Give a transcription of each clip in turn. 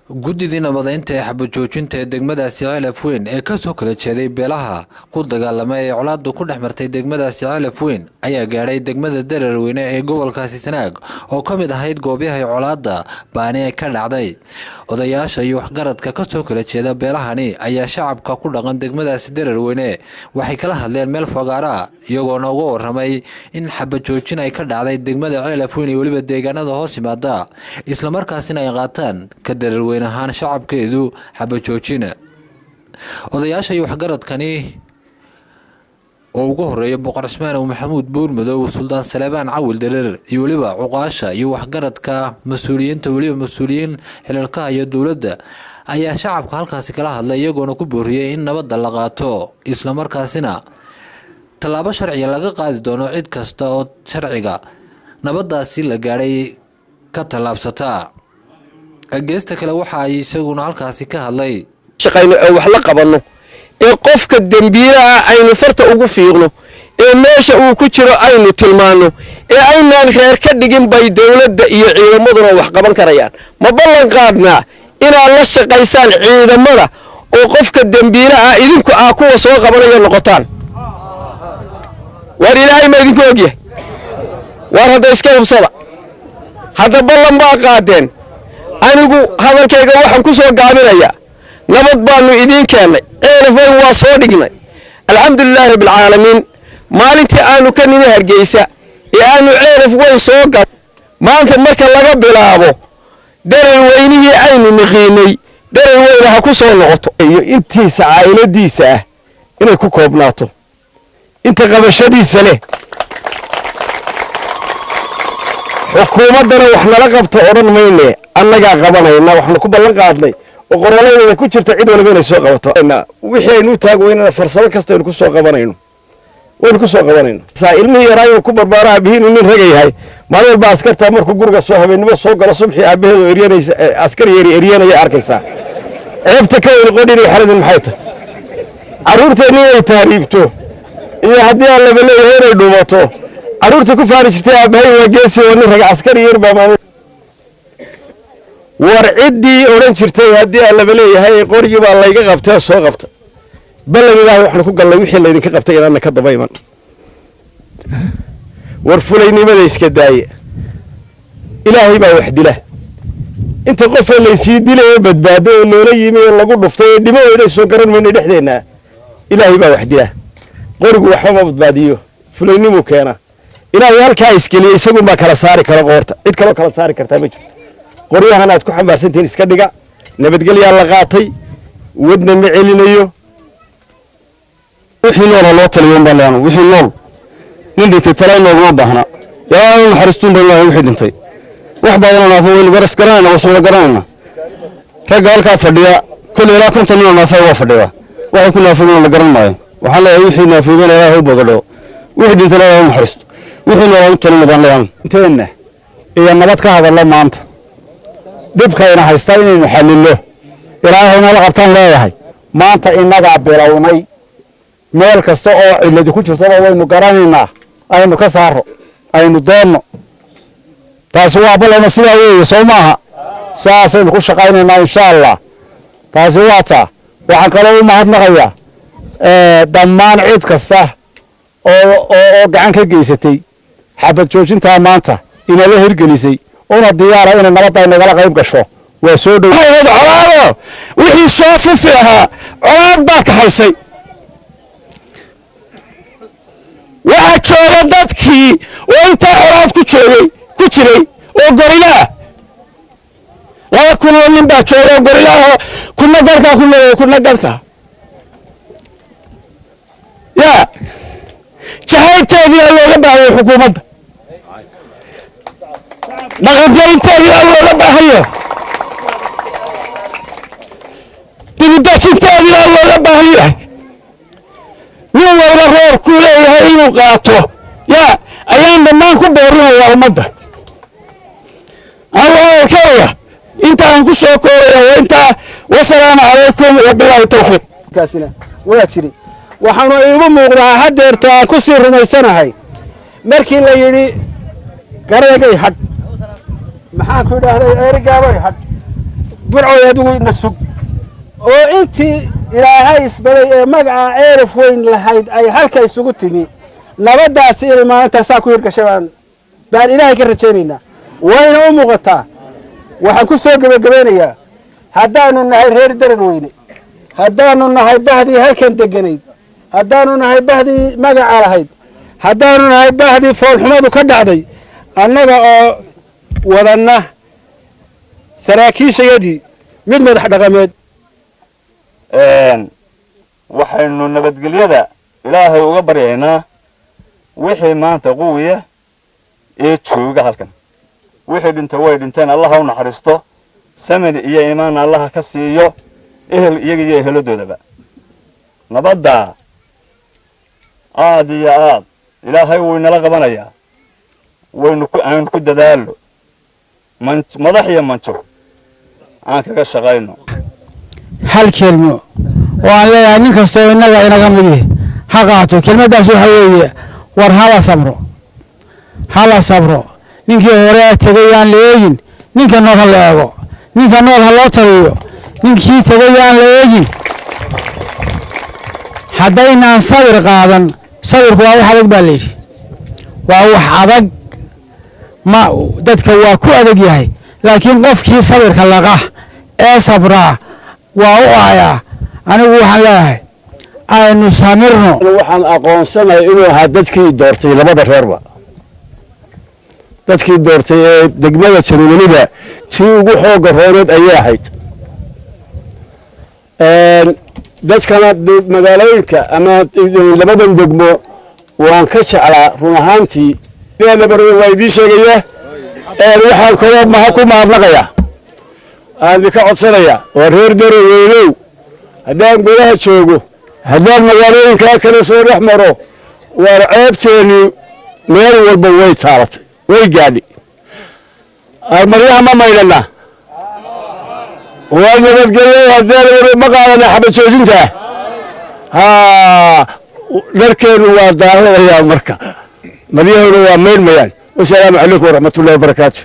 guddidii nabadeynta ee xabajoojinta ee degmadaasi Ceelaf Weyn ee ka soo kala jeeday beelaha ku dagaalamay ee colaaddu ku dhexmartay degmadaasi Ceelaf Weyn ayaa gaaray degmada Dareerweyne ee gobolkaasi Sanaag oo ka mid ahayd goobaha colaadda baani ay ka dhacday. Odayaasha iyo waxgaradka ka soo kala jeeda beelahani ayaa shacabka ku dhaqan degmadaasi Dareerweyne waxay kala hadleen meel fogaara iyagoo uga warramay in xabajoojin ay ka dhacday degmada Ceelaf Weyn iyo waliba deegaanada hoos yimaada isla markaasina ay qaataan ka Dareerweyne ahaan shacabkeedu xabajoojina. Odayaasha iyo waxgaradkani oo ugu horeeya Boqor Ismaan Maxamuud Buurmadow Suldaan Salebaan Cawil Dareer iyo waliba cuqaasha iyo waxgaradka mas'uuliyiinta waliba mas'uuliyiin xilalka iyo dawladda ayaa shacabka halkaasi kala hadlay iyagoona ku booriyay in nabadda la qaato isla markaasina talaabo sharci laga qaadi doono cid kasta oo sharciga nabaddaasi la gaaray ka talaabsata. geesta kale waxa ay isaguna halkaasi ka hadlay shaqayno wax la qabano ee qofka dambiilaha aynu farta ugu fiiqno ee meesha uu ku jiro aynu tilmaano ee aynaan reer ka dhigin bay dawladda iyo ciidamaduna wax qaban karayaan ma ballan qaadnaa inaad la shaqaysaan ciidamada oo qofka dambiilaha idinku kuwa soo qabanaya noqotaan war ilaahay ma idinku ogyahay war hadda iska hubsada hadda ballan baa qaadeen anigu hadalkayga waxaan ku soo gaabinayaa nabad baanu idin keenay Ceelaf Weyn waa soo dhignay alxamdulillaah rabbil caalamiin maalintii aanu ka nimi Hargeysa ee aanu Ceelaf Weyn soo gal maanta marka laga bilaabo Dareerweynihii aynu niqiinay Dareerweyne ha ku soo noqoto iyo intiisa caa'iladiisa inay ku koobnaato inta qabashadiisa leh xukuumadana wax nala qabto oran mayne annaga qabanayna waxna ku ballan qaadnay oo qoraalada ku jirta cid walba inay soo qabato wixii aynu taagweynana farsamo kasta aynu ku soo qabanayno saa ilmihii yaraayo ku barbaaraa bihiin nin raga yahay maalin walba askarta markuu guriga soo habeenimo soo galo subaxii aabaheedu eriyanaysa askar eriyanaya arkaysaa ceebta ka weyn qodhini xaladin maxay tahay caruurteeni ay taariibto iyo haddii aan laba leeyahay inay dhuumato caruurta ku faari jirtay aabahay waa geesi oo nin raga askari yar baa maamul war ciddii oran jirtay haddii aan laba leeyahay qorigii baa layga qabtay soo qabta ballan ilaahay waxaan ku galnay wixii laydinka qabtay inaana ka daba iman war fulaynimada iska daaya ilaahay baa wax dila inta qof la sii dilay badbaado oo loola yimi oo lagu dhuftay dhimooda soo garan mayna dhexdeena ilaahay baa wax dila qorigu waxba ma badbaadiyo fulaynimu keena ilaahay halkaa iskaliye isagu ma kala saari karo qoorta cid kale kala saari kartaa ma jirto qoryahan aad ku xambaarsantiin iska dhiga nabadgelyo la qaatay wadna ma celinayo wixii nool loo taliyo baan wixii nool nin dhintay talay nooguma baahna yaa naxariistuun baa wixii dhintay wax badan oo afoo weli garas garanayna oo soo garanayna rag halka fadhiya kulli ilaa 50 nin oo afoo fadhiya waxa ku naafadeen la garan maayo waxa la wixii naafadeen ilaahay u bogadho wixii dhintay ilaahay naxariisto wixii nool talina baan leeyahay inteena iyo nabad ka hadalla maanta dibkayna haystaa inaynu xalilo ilaahayna la qabtaan leeyahay maanta inaga bilownay meel kasta oo ciladu ku jirto waynu garanaynaa aynu ka saaro aynu doonno taasi waa ballan sida weeye Soomaha saasaynu ku shaqaynaynaa insha Allah taasi waa taa waxaan kale u mahadnaqayaa dhammaan cid kasta oo gacan ka geysatay xabad joojinta maanta ina la hirgelisay oo diyaara in nabadda nagala qayb gasho waa soo dhawaad colaado wixii soo fufiha colaad baa ka haysay waxa jooga dadkii oo inta colaad ku jiray oo gorila laba kun oo nin baa jooga gorila kuna galka ya jahaynteedii looga baahay xukuumadda dhaqangelinteedii looga baahayo dibudajinteedii looga baahayo nin walba reer ku leeyahay inuu qaato ya ayaan dhammaan ku boorinayaa ummadda Allah kaya intaan ku soo koobaya inta wasalaamu calaykum wa billahi tawfiiq kaasina waa jiri waxaanu iigu muuqdaa hadeerto aan ku sii rumaysanahay markii la yiri garagay had maxaa ku dhaahday erigaabay had burcooy adigu ina sug oo intii ilaahay isbaday ee magaca ceelaf weyn lahayd ay halka isugu timi nabadaasi inay maalintaas ku hirgashaan baan ilaahay ka rajaynaynaa wayna u muuqataa waxaan ku soo gabagabeynayaa haddaanu nahay reer darar weyne haddaanu nahay bahdii halkan deganayd haddaanu nahay bahdii magaca lahayd haddaanu nahay bahdii foolxumadu ka dhacday annaga oo wadanna saraakiishayadii mid madax dhaqameed waxaynu nabadgelyada ilaahay uga baryaynaa wixii maanta quwiya ee jooga halkan wixii dhintay way dhinteen allah u naxariisto samir iyo iimaan allah ka siiyo ehel iyaga iyo ehelodoodaba nabadda aad iyo aad ilaahay wuu inala qabanayaa aan ku dadaalo madax iyo manjo aan kaga shaqayno hal kelmo oo aan leeyahay nin kastoo inaga mid yahay ha qaato kelmadaas waxa weeye war hala sabro ninkii hore tagayaan la eegin ninka nool ha la eego ninka nool ha loo taliyo ninkii tagayaan la eegin haddaynaan sabir qaadan sabirku waa wax adag baa layidhi waa wax adag ma dadka waa ku adag yahay laakiin qofkii sabirka laqa ee sabraa waa u ayaa anigu waxaan leeyahay aynu samirno waxaan aqoonsanahay inuu ahaa dadkii doortay labada reerba dadkii doortay ee degmada Januuniba tii ugu xooga rooneed ayay ahayd dadkana magaalooyinka ama labadan degmo waan ka jeclaa run ahaantii inaan barway waa idin sheegaya waxaan koob ku mahadnaqayaa aan ka codsanaya oo reer daroweynow haddaan gudaha joogo haddaan magaalooyinka kale soo dhex maro war ceebteeni meel walba way taalatay way gaadhi maryaha ma maydhana waa nabadgelyo haddaan ma qaadana xabad joojinta dharkeenu waa daahirayaa marka maryahooda waa maydhmayaan wasalaamu calaykum waraxmatullahi wabarakaatu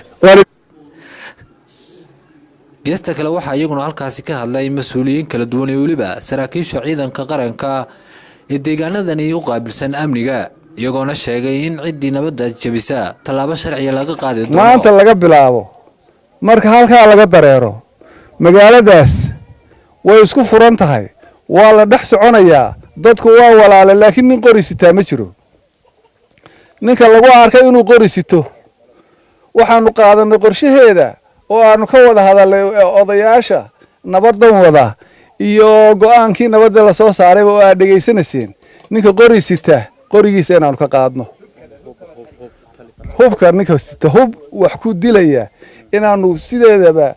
geesta kale waxaa iyaguna halkaasi ka hadlay mas-uuliyiin kala duwan ee weliba saraakiisha ciidanka qaranka ee deegaanadani u qaabilsan amniga iyagoona sheegay in ciddii nabadda jabisa tallaabo sharciya laga qaadi doono maanta laga bilaabo marka halkaa laga dareero magaaladaas way isku furan tahay waa la dhex soconayaa dadku waa walaale laakiin nin qori sitaa ma jiro ninka lagu arkay inuu qori sito waxaanu qaadanay qorshaheeda oo aanu ka wada hadalay odayaasha nabadan wada iyo go'aankii nabadda la soo saaray oo aad dhageysanayseen ninka qori sita qorigiisa inaanu ka qaadno hubka ninka sita hub wax ku dilaya inaanu sideedaba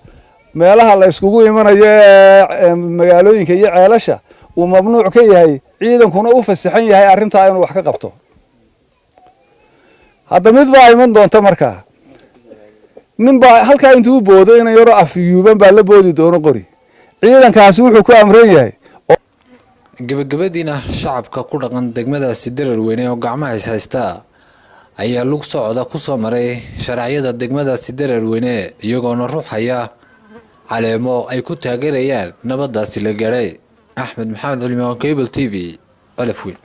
meelaha la iskugu imanayo ee magaalooyinka iyo ceelasha uu mamnuuc ka yahay ciidankuna u fasaxan yahay arrintaa inuu wax ka qabto hadda mid baa iman doonta markaa nin baa halkaa intuu boodo in yaro afyuuban baa la boodi doono qori ciidankaasi wuxuu ku amran yahay gabagabadiina shacabka ku dhaqan degmadaasi darar weyne oo gacmaha is haysta ayaa lug socda ku soo maray sharciyada degmadaasi darar weyne iyagoona ruuxaya caleemo ay ku taageerayaan nabadaasi la gaadhay axmed maxamed culimo cable TV Elfwin.